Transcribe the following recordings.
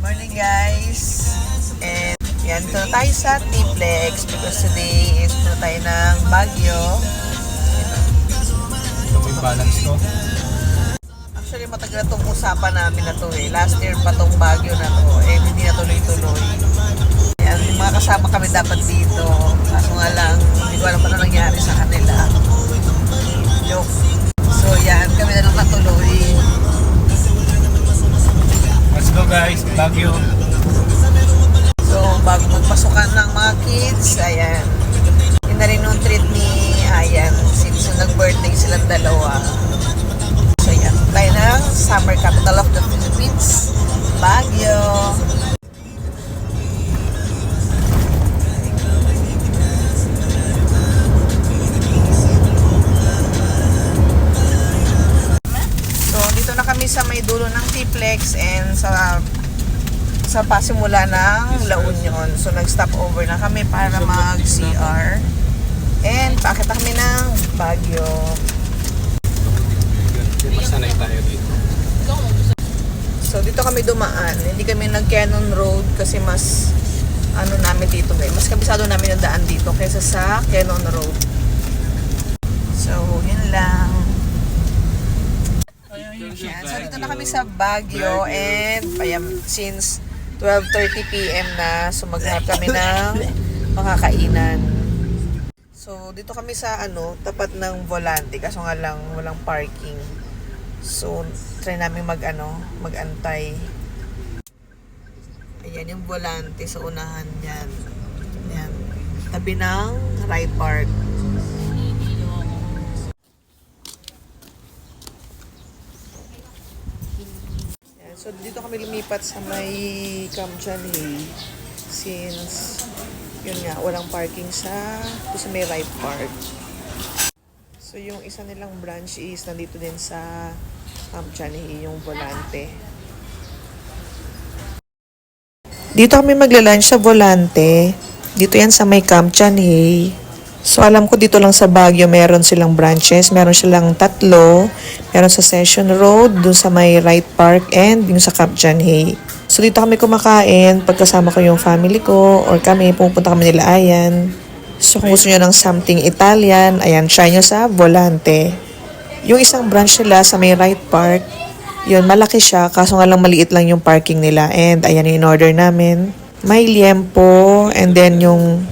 Morning guys! And yan, dito na tayo sa T-Flex because today is punta tayo ng Baguio. Ito yung balance ko. Actually, matagal na itong usapan namin na to eh. Last year pa itong Baguio na to. Eh, hindi na tuloy-tuloy. Yan, yung mga kasama kami dapat dito. Kaso nga lang, hindi ko alam pa na nangyari sa kanila. Joke. So yan, kami na lang natuloy. Let's go guys, Baguio. So, bago magpasukan ng mga kids, ayan. Yun na rin yung treat ni Ayan since nag-birthday silang dalawa. So, yan. Tayo ng summer capital of the Philippines, Baguio. So, dito na kami sa may dulo ng T-Flex and sa pasimula ng La Union. So, nag-stop over na kami para mag-CR. And, paakit kami ng Baguio. Masanay tayo dito. So, dito kami dumaan. Hindi kami nag-Cannon Road kasi mas, namin dito mas kabisado namin yung daan dito kaysa sa Cannon Road. So, yun lang. Yan. So, dito na kami sa Baguio and, since 12:30 PM na, so maghanap kami ng makakainan. So, dito kami sa tapat ng Volante kaso nga lang walang parking. So, try namin mag-antay. Ayan yung Volante sa unahan diyan. Ayan. Tabi ng Rai Park. So, dito kami lumipat sa may Kamchanhay since, yun nga, walang parking sa may Rai Park. So, yung isa nilang branch is nandito din sa Kamchanhay, yung Volante. Dito kami magla-lunch sa Volante. Dito yan sa may Kamchanhay. So, alam ko dito lang sa Baguio meron silang branches. Meron silang 3. Meron sa Session Road, dun sa may Right Park, and yung sa Kamchanhay. So, dito kami kumakain. Pagkasama ko yung family ko, or kami, pupunta kami nila Ayan. So, kung gusto nyo ng something Italian, ayan, try nyo sa Volante. Yung isang branch nila sa may Right Park, yun, malaki siya, kaso nga lang maliit lang yung parking nila. And, ayan yung in-order namin. May liempo, and then yung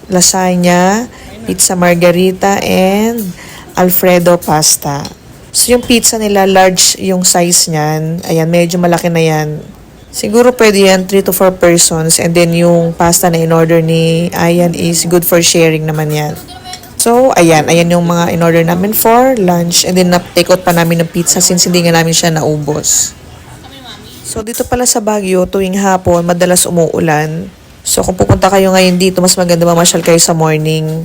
lasagna, pizza margarita, and Alfredo pasta. So, yung pizza nila, large yung size niyan. Ayan, medyo malaki na yan. Siguro pwede yan 3 to 4 persons. And then, yung pasta na in-order ni Ayan is good for sharing naman yan. So, ayan yung mga in-order namin for lunch. And then, na-take out pa namin ng pizza since hindi nga namin siya naubos. So, dito pala sa Baguio, tuwing hapon, madalas umuulan. So, kung pupunta kayo ngayon dito, mas maganda mamasyal kayo sa morning.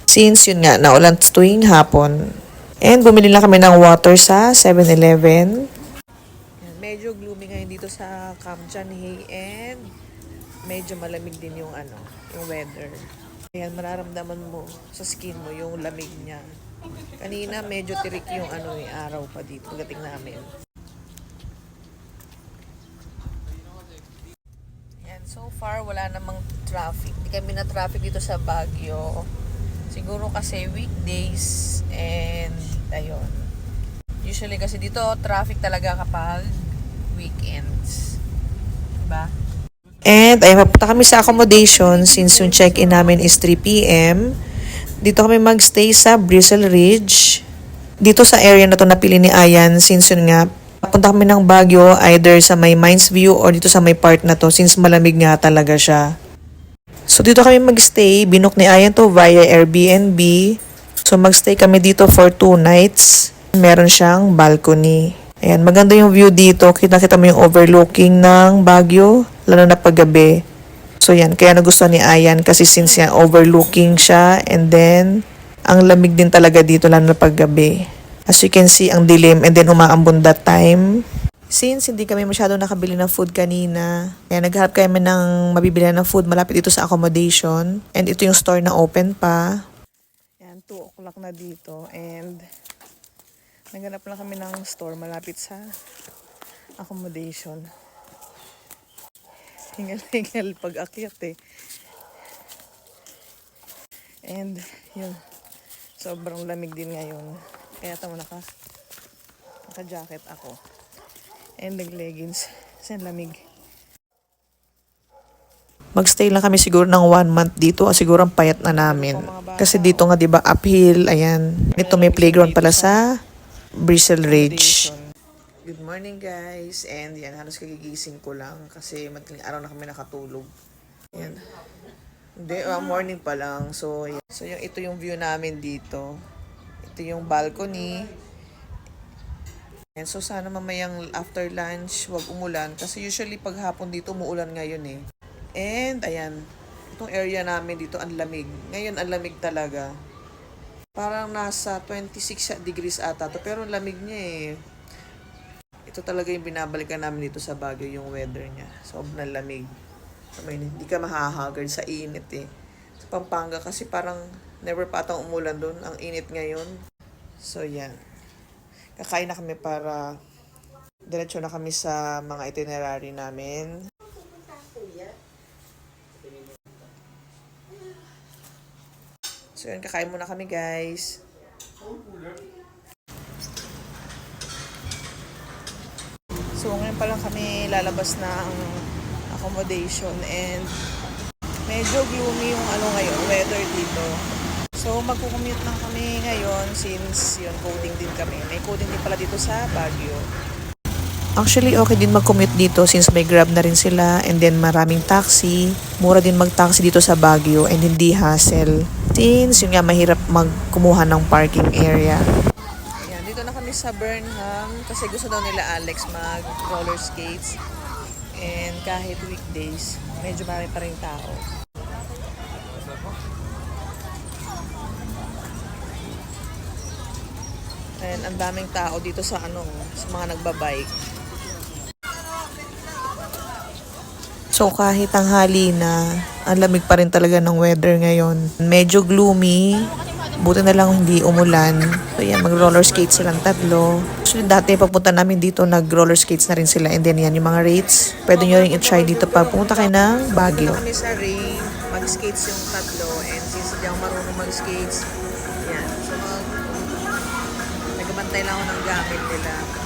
Since yun nga, naulan tuwing hapon. And bumili lang kami ng water sa 7-Eleven. Medyo gloomy ngayon dito sa Kamchanhay and medyo malamig din yung yung weather. Ayan, mararamdaman mo sa skin mo yung lamig niya. Kanina medyo tirik yung araw pa dito pagdating namin. So far, wala namang traffic. Hindi kami na traffic dito sa Baguio. Siguro kasi weekdays and ayun. Usually kasi dito traffic talaga kapag weekends. Diba? And ayun, papunta kami sa accommodation since yung check-in namin is 3 PM. Dito kami magstay sa Bristle Ridge. Dito sa area na to napili ni Ayan since yun nga, punta kami ng Baguio either sa may Mines View or dito sa may part na to since malamig nga talaga siya. So dito kami magstay, binook ni Ayan to via Airbnb. So magstay kami dito for 2 nights. Meron siyang balcony. Ayan, maganda yung view dito. Kita-kita mo yung overlooking ng Baguio, lalo na paggabi. So yan, kaya nagustuhan ni Ayan kasi since yan overlooking siya and then ang lamig din talaga dito lalo na paggabi. As you can see, ang dilim and then umaambon that time. Since hindi kami masyado nakabili ng food kanina, kaya naghanap kami ng mabibili ng food malapit dito sa accommodation. And ito yung store na open pa. Yan, 2 o'clock na dito. And naghanap lang kami ng store malapit sa accommodation. Hingal-hingal pag akyat eh. And yun, sobrang lamig din ngayon. Kaya tama naka-jacket ako. And nag-leggings. Kasi lamig. Magstay lang kami siguro ng 1 month dito. Siguro ang payat na namin. Kasi dito nga 'di ba uphill, ayan. Ito may playground pala sa Bristle Ridge. Good morning guys. And yan, halos kagigising ko lang kasi madaling araw na kami nakatulog. Yan. Hindi, morning pa lang. So, yan. So ito yung view namin dito. Ito yung balcony. And so sana mamayang after lunch, wag umulan. Kasi usually pag hapon dito umuulan ngayon eh. And ayan, itong area namin dito ang lamig. Ngayon ang lamig talaga. Parang nasa 26 degrees ata to. Pero ang lamig niya eh. Ito talaga yung binabalikan namin dito sa Baguio, yung weather niya. Sobrang lamig. Hindi ka mahahagard sa init eh. Sa Pampanga kasi parang never pa atang umulan doon. Ang init ngayon. So yan. Kakain na kami para diretso na kami sa mga itinerary namin. So yun, kakain muna kami guys. So ngayon pa lang kami lalabas ng accommodation and medyo gloomy yung ngayon, weather dito. So magkukommute lang kami ngayon since yun, coding din kami. May coding din pala dito sa Baguio. Actually, okay din mag-commute dito since may Grab na rin sila and then maraming taxi. Mura din mag-taxi dito sa Baguio and hindi hassle. Since yun nga, mahirap magkumuha ng parking area. Ayan, dito na kami sa Burnham kasi gusto daw nila Alex mag-roller skates. And kahit weekdays, medyo marami pa rin tao. And ang daming tao dito sa sa mga nagbabike. So kahit tanghali na, ang lamig pa rin talaga ng weather ngayon. Medyo gloomy, buti na lang hindi umulan. So yan, mag-roller skates silang tatlo. Actually dati papunta namin dito, nag-roller skates na rin sila. And then yan, yung mga rates, pwede nyo rin i-try dito pag pumunta kayo ng Baguio. Kami sa rain, mag-skates yung tatlo. And since hindi ako marunong mag-skates, yan. So nagbantay lang ako ng gamit nila.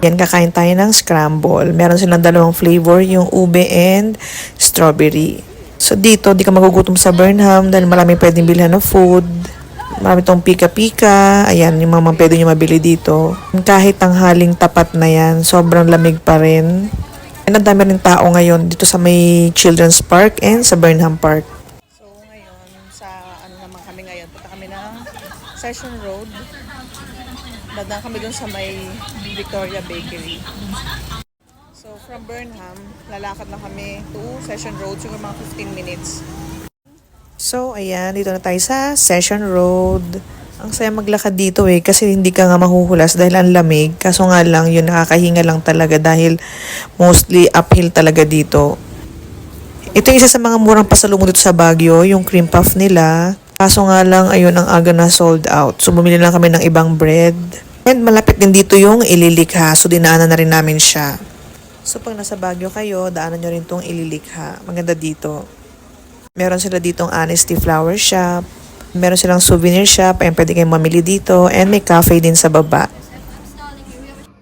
Yan, kakain tayo ng scramble. Meron silang dalawang flavor, yung ube and strawberry. So dito, di ka magugutom sa Burnham dahil marami pwedeng bilhan ng food. Marami tong pika-pika. Ayan, yung mga pwede nyo mabili dito. Kahit tanghaling tapat na yan, sobrang lamig pa rin. And ang dami rin tao ngayon dito sa may Children's Park and sa Burnham Park. So ngayon, sa naman kami ngayon, punta kami ng Session Road. Dadaan kami dun sa may Victoria Bakery. So from Burnham, lalakad na kami to Session Road, siguro mga 15 minutes. So ayan, dito na tayo sa Session Road. Ang saya maglakad dito kasi hindi ka nga mahuhulas dahil ang lamig. Kaso nga lang, yun nakakahinga lang talaga dahil mostly uphill talaga dito. Ito yung isa sa mga murang pasalubong dito sa Baguio, yung cream puff nila. Kaso nga lang, ayun, ang aga na sold out. So bumili lang kami ng ibang bread. And malapit din dito yung Ililikha, so dinaanan na rin namin siya. So pag nasa Baguio kayo, daanan nyo rin tong Ililikha. Maganda dito. Meron sila ditong Honesty Flower Shop. Meron silang souvenir shop, and pwede kayong mamili dito. And may cafe din sa baba.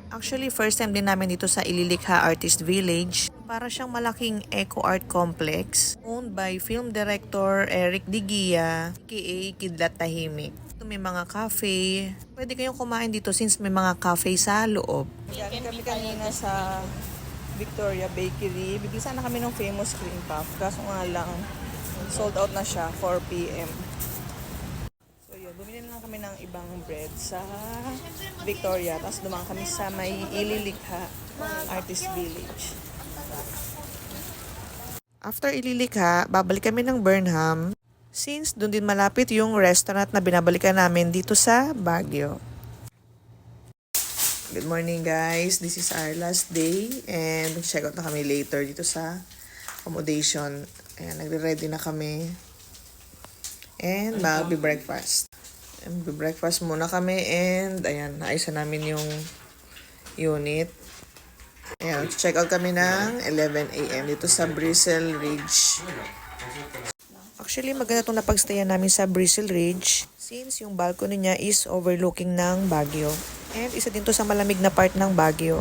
Actually, first time din namin dito sa Ililikha Artist Village. Para siyang malaking eco art complex owned by film director Eric Digia, aka Kidlat Tahimik. May mga cafe. Pwede kayong kumain dito since may mga cafe sa loob. Galing kami kanina sa Victoria Bakery. Bibili sana kami ng famous cream puff. Kaso nga lang, sold out na siya, 4 p.m. So yun, bumili na lang kami ng ibang bread sa Victoria. Tapos dumaan kami sa may Ililikha Artist Village. After Ililikha, babalik kami ng Burnham. Since doon din malapit yung restaurant na binabalikan namin dito sa Baguio. Good morning guys, this is our last day and check out na kami later dito sa accommodation. Ayan, nagre-ready na kami and magbe-breakfast. Magbe-breakfast muna kami and ayan, naayos na namin yung unit. Ayan, check out kami ng 11 a.m. dito sa Bristle Ridge. Actually, maganda itong napagstayan namin sa Bristle Ridge since yung balcony niya is overlooking ng Baguio. And isa din to sa malamig na part ng Baguio.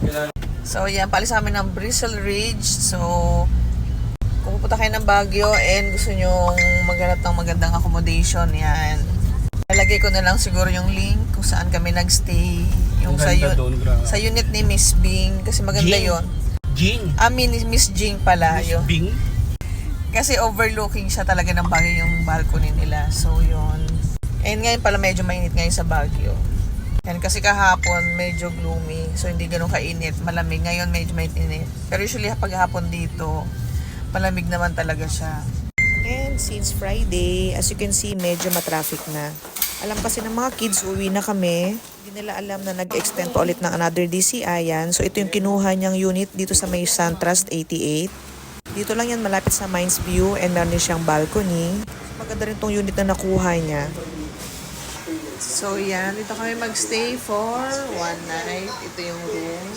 So, yan. Paalis kami ng Bristle Ridge. So, kung pupunta kayo ng Baguio and gusto nyong maghanap ng magandang accommodation, yan. Lalagay ko na lang siguro yung link kung saan kami nagstay. Yung sa unit ni Miss Bing. Kasi maganda yon. Jing. Miss Jing pala. Miss Bing. Kasi overlooking siya talaga ng Baguio yung balcony nila. So, yun. And ngayon pala medyo mainit ngayon sa Baguio. Yan, kasi kahapon medyo gloomy. So, hindi ganun kainit. Malamig. Ngayon medyo mainit. Pero usually pag hapon dito, malamig naman talaga siya. And since Friday, as you can see, medyo matraffic na. Alam kasi ng mga kids, uwi na kami. Hindi nila alam na nag-extend pa ulit ng another DCI yan. So, ito yung kinuha niyang unit dito sa may SunTrust 88. Dito lang yan malapit sa Mines View and meron din siyang balcony. Maganda rin tong unit na nakuha niya. So yan, dito kami magstay for one night. Ito yung room.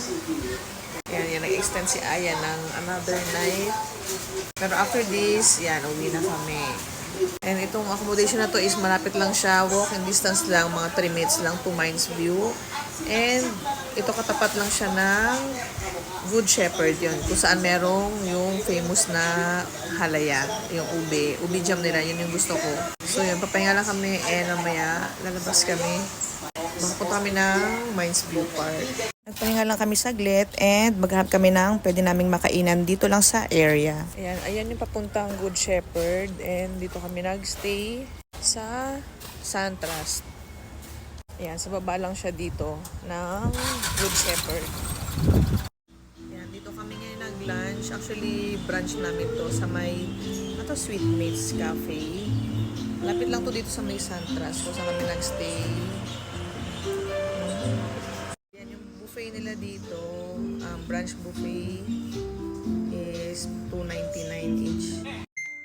Yan, nag-extend si Aya ng another night. Pero after this, yan, uwi na kami. And itong accommodation na to is malapit lang siya. Walking distance lang, mga 3 minutes lang to Mines View. And ito katapat lang siya ng Good Shepherd yun. Kung saan merong yung famous na halaya. Yung ube. Ube jam nila. Yun yung gusto ko. So yun, papahinga lang kami. And mamaya, lalabas kami. Makapunta kami ng Mines View Park. Nagpahinga lang kami saglit. And maghanap kami ng pwede naming makainan dito lang sa area. Ayan yung papuntang Good Shepherd. And dito kami nagstay sa SunTrust. Ayan, sa baba lang siya dito ng Good Shepherd. Dito kami ngayon nag-lunch. Actually, brunch namin to sa may Sweetmates Cafe. Lapit lang to dito sa may SunTrust kung saan kami nag-stay. Yan yung buffet nila dito. Brunch buffet is $2.99 each.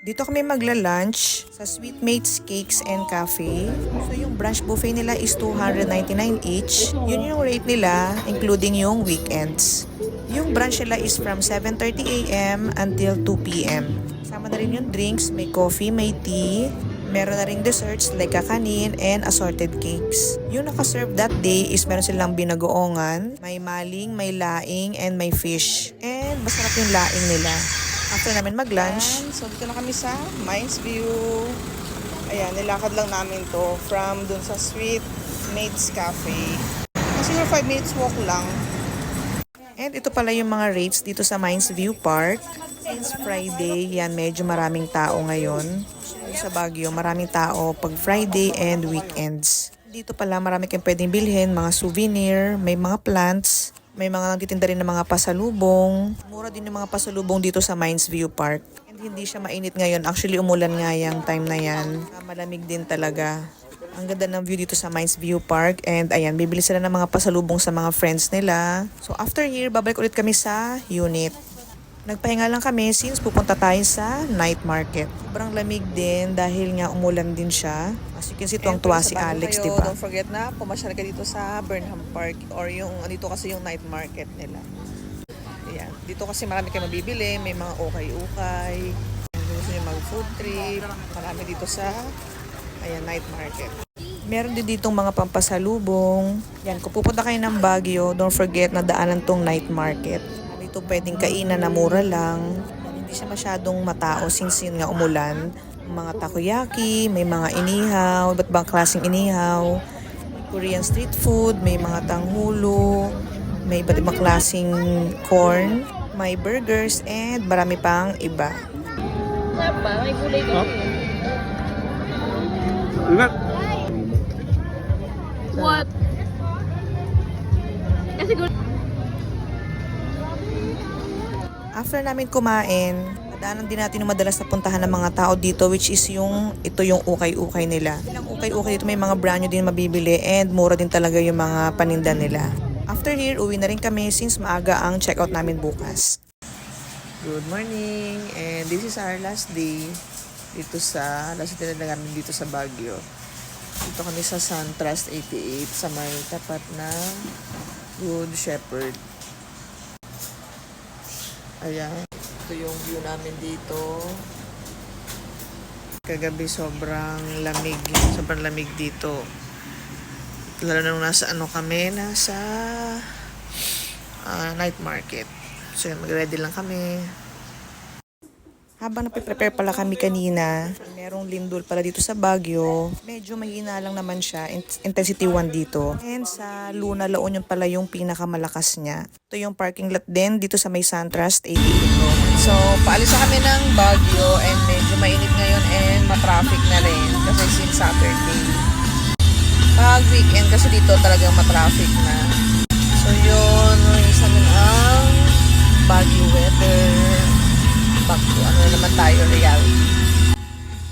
Dito kami magla-lunch sa Sweetmates Cakes and Cafe. So yung brunch buffet nila is $299 each. Yun yung rate nila including yung weekends. Yung brunch nila is from 7:30 a.m. until 2 p.m. Sama na rin yung drinks, may coffee, may tea. Meron na ring desserts like kakanin and assorted cakes. Yung nakaserve that day is meron silang binagoongan, may maling, may laing, and may fish. And masarap yung laing nila. After namin mag-lunch, so dito na kami sa Mines View. Ayan, nilakad lang namin to from dun sa Sweetmates Cafe. Siguro 5 minutes walk lang. And ito pala yung mga rates dito sa Mines View Park. Since Friday, yan medyo maraming tao ngayon. Sa Baguio, maraming tao pag Friday and weekends. Dito pala marami kayong pwedeng bilhin, mga souvenir, may mga plants, may mga nagtitinda rin ng mga pasalubong. Mura din yung mga pasalubong dito sa Mines View Park. And hindi siya mainit ngayon. Actually, umulan nga yung time na yan. Malamig din talaga. Ang ganda ng view dito sa Mines View Park. And ayan, bibili sila ng mga pasalubong sa mga friends nila. So after here, babalik ulit kami sa unit. Nagpahinga lang kami since pupunta tayo sa night market. Sobrang lamig din dahil nga umulan din siya. As you can see, tuwang-tuwa si Alex, diba? Don't forget na pumasyal ka dito sa Burnham Park or yung dito kasi yung night market nila. Ayan. Dito kasi marami kayo mabibili. May mga ukay-ukay. Kung gusto nyo mag-food trip. Marami dito sa night market. Meron din ditong mga pampasalubong. Yan, kung pupunta kayo ng Baguio, don't forget na daanan tong night market. Ito pwedeng kainan na mura lang. Hindi siya masyadong matao since yun nga umulan. Mga takoyaki, may mga inihaw, iba't bang klaseng inihaw. May Korean street food, may mga tanghulo, may iba't ibang klaseng corn, may burgers, and marami pang iba. Sarap ba? May gulay din. Ingat! What? Kasi After namin kumain, madaanan din natin yung madalas na puntahan ng mga tao dito, which is ito yung ukay-ukay nila. Yung ukay-ukay dito may mga brand new din mabibili and mura din talaga yung mga paninda nila. After here, uwi na rin kami since maaga ang checkout namin bukas. Good morning, and this is our last day last day na namin dito sa Baguio. Dito kami sa SunTrust 88 sa may tapat na Good Shepherd. Ayan. Ito yung view namin dito. Kagabi sobrang lamig. Sobrang lamig dito. Lalo na nung nasa nasa night market. So yun, mag-ready lang kami. Habang napiprepare pala kami kanina, merong lindol pala dito sa Baguio. Medyo mahina lang naman siya, intensity 1 dito. And sa Luna, La Union pala yung pinakamalakas niya. Ito yung parking lot din dito sa may SunTrust 88. So, paalis na kami ng Baguio and medyo mainit ngayon and matraffic na rin kasi since Saturday. Pag weekend kasi dito talagang matraffic na. So, yun, isa na ang Baguio weather. Back to ano naman tayo, reality.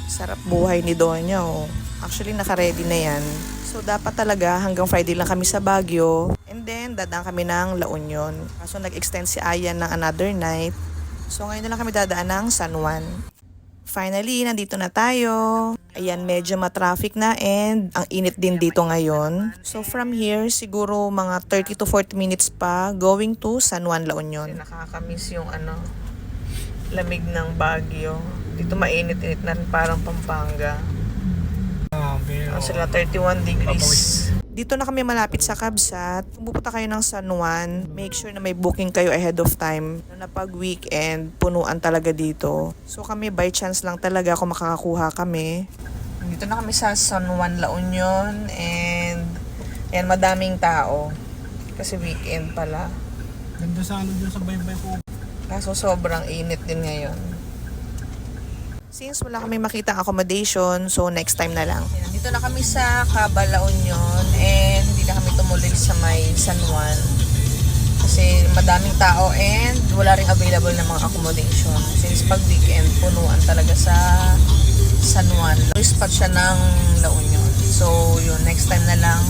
Sarap buhay ni Donya, oh. Actually, naka-ready na yan. So, dapat talaga hanggang Friday lang kami sa Baguio. And then, dadaan kami ng La Union. Kaso, nag-extend si Ayan ng another night. So, ngayon na lang kami dadaan ng San Juan. Finally, nandito na tayo. Ayan, medyo matraffic na and ang init din dito ngayon. So, from here, siguro mga 30 to 40 minutes pa going to San Juan, La Union. Nakakamiss yung lamig ng Baguio. Dito mainit-init na rin, parang Pampanga. Sila 31 degrees. Dito na kami malapit sa Kabsat. Kung pupunta kayo ng San Juan, make sure na may booking kayo ahead of time. Na pag weekend, punuan talaga dito. So kami by chance lang talaga kung makakakuha kami. Dito na kami sa San Juan, La Union. And yan, madaming tao. Kasi weekend pala. Ganda sa dun sa baybay po. Kaso sobrang init din ngayon. Since wala kami makita accommodation, so next time na lang. Dito na kami sa Caba, La Union, and hindi na kami tumuloy sa may San Juan. Kasi madaming tao and wala ring available na mga accommodation. Since pag weekend, punuan talaga sa San Juan. Low spot siya ng La Union. So yun, next time na lang.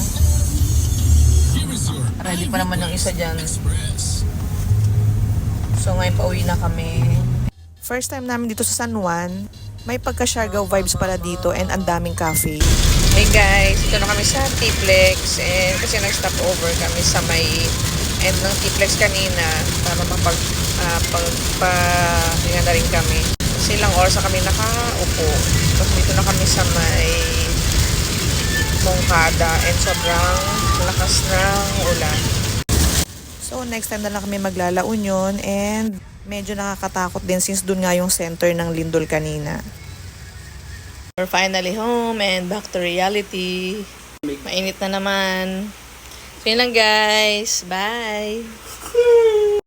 Ready pa naman yung isa dyan. So ngayon pauwi na kami. First time namin dito sa San Juan. May pagka-Siargao vibes pala dito and ang daming cafe. Hey guys, dito na kami sa T-Plex and kasi nag-stop over kami sa may end ng T-Plex kanina para magpahinga na rin kami. Kasi ilang oras na kami nakaupo. Tapos dito na kami sa may Mongkada and sobrang lakas ng ulan. So, next time na lang kami maglala Union and medyo nakakatakot din since dun nga yung center ng lindol kanina. We're finally home and back to reality. Mainit na naman. So, yun lang guys. Bye!